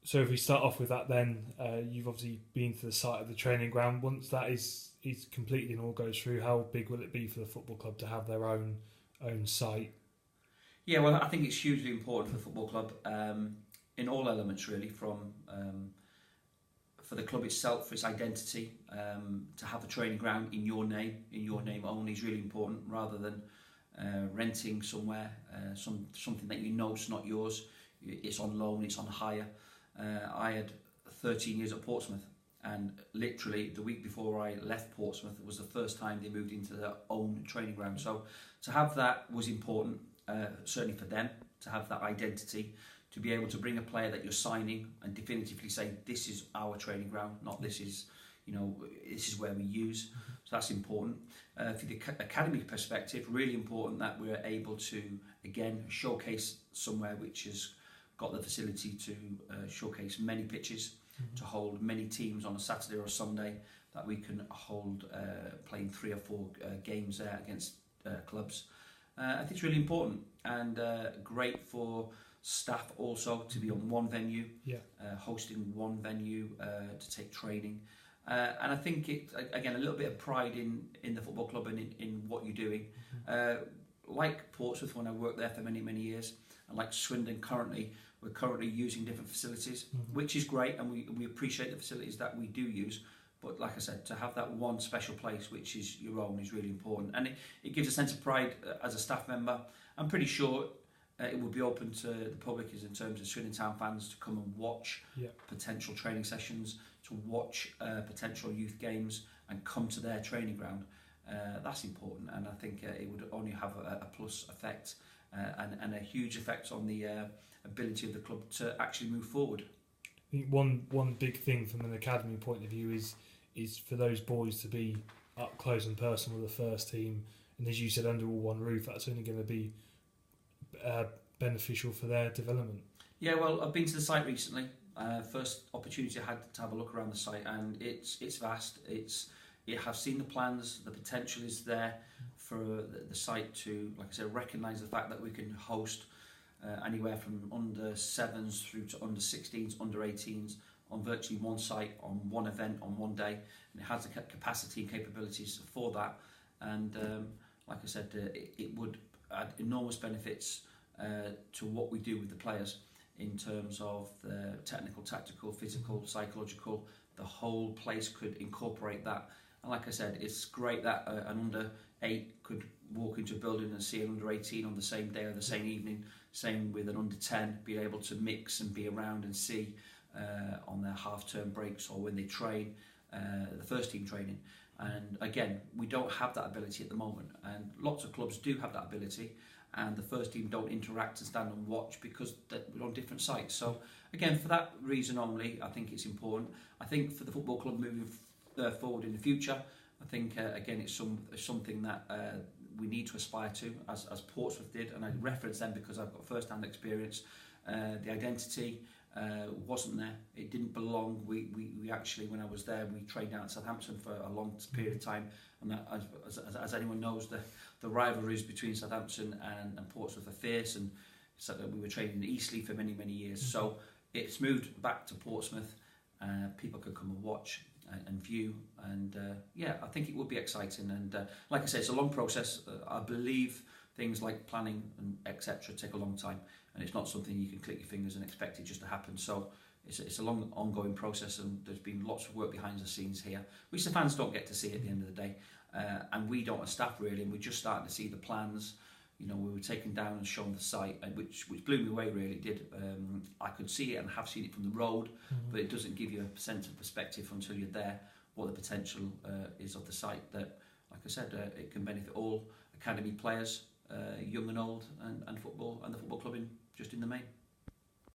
So if we start off with that, then you've obviously been to the site of the training ground. Once that is completed and all goes through, how big will it be for the football club to have their own site? Yeah, well, I think it's hugely important for the football club in all elements, really, from for the club itself, for its identity, to have a training ground in your name only is really important, rather than renting somewhere, something that you know is not yours. It's on loan, it's on hire. I had 13 years at Portsmouth, and literally the week before I left Portsmouth was the first time they moved into their own training ground. So to have that was important, certainly for them, to have that identity, to be able to bring a player that you're signing and definitively say, this is our training ground, not this is, this is where we use. So that's important. For the academy perspective, really important that we're able to, again, showcase somewhere which has got the facility to showcase many pitches, to hold many teams on a Saturday or a Sunday, that we can hold playing 3 or 4 games there against clubs. I think it's really important, and great for staff also to be on one venue, hosting one venue to take training. And I think it, again, a little bit of pride in the football club and in what you're doing. Like Portsmouth, when I worked there for many, many years, and like Swindon currently, we're currently using different facilities, which is great, and we appreciate the facilities that we do use. But like I said, to have that one special place which is your own is really important, and it gives a sense of pride as a staff member. I'm pretty sure it would be open to the public, as in terms of Swindon Town fans, to come and watch potential training sessions, to watch potential youth games, and come to their training ground. That's important, and I think it would only have a plus effect and a huge effect on the ability of the club to actually move forward. I think one big thing from an academy point of view is for those boys to be up close and personal with the first team, and as you said, under all one roof. That's only going to be beneficial for their development. Yeah, well, I've been to the site recently. First opportunity I had to have a look around the site, and it's vast. I've seen the plans. The potential is there for the site to, like I said, recognise the fact that we can host anywhere from under 7s through to under 16s, under 18s on virtually one site, on one event, on one day, and it has the capacity and capabilities for that. And like I said, it would add enormous benefits to what we do with the players in terms of the technical, tactical, physical, psychological. The whole place could incorporate that. And like I said, it's great that an under 8 could walk into a building and see an under 18 on the same day or the same evening. Same with an under 10, be able to mix and be around and see on their half-term breaks or when they train, the first team training. And again, we don't have that ability at the moment, and lots of clubs do have that ability, and the first team don't interact and stand and watch because we're on different sites. So again, for that reason only, I think it's important. I think for the football club moving forward in the future, I think again it's something that we need to aspire to, as Portsmouth did, and I reference them because I've got first-hand experience. The identity wasn't there; it didn't belong. We actually, when I was there, we trained down at Southampton for a long period of time, and that, as anyone knows, the rivalries between Southampton and Portsmouth are fierce, and so we were training in Eastleigh for many, many years. So it's moved back to Portsmouth. People could come and watch and view, and I think it would be exciting. And like I say, it's a long process. I believe things like planning and etc. take a long time, and it's not something you can click your fingers and expect it just to happen. So it's a long ongoing process, and there's been lots of work behind the scenes here, which the fans don't get to see at the end of the day, and we don't as staff really, and we're just starting to see the plans. We were taken down and shown the site, which blew me away, really did. I could see it and have seen it from the road, but it doesn't give you a sense of perspective until you're there, what the potential is of the site. That, like I said, it can benefit all academy players, young and old, and football, and the football club just in the main.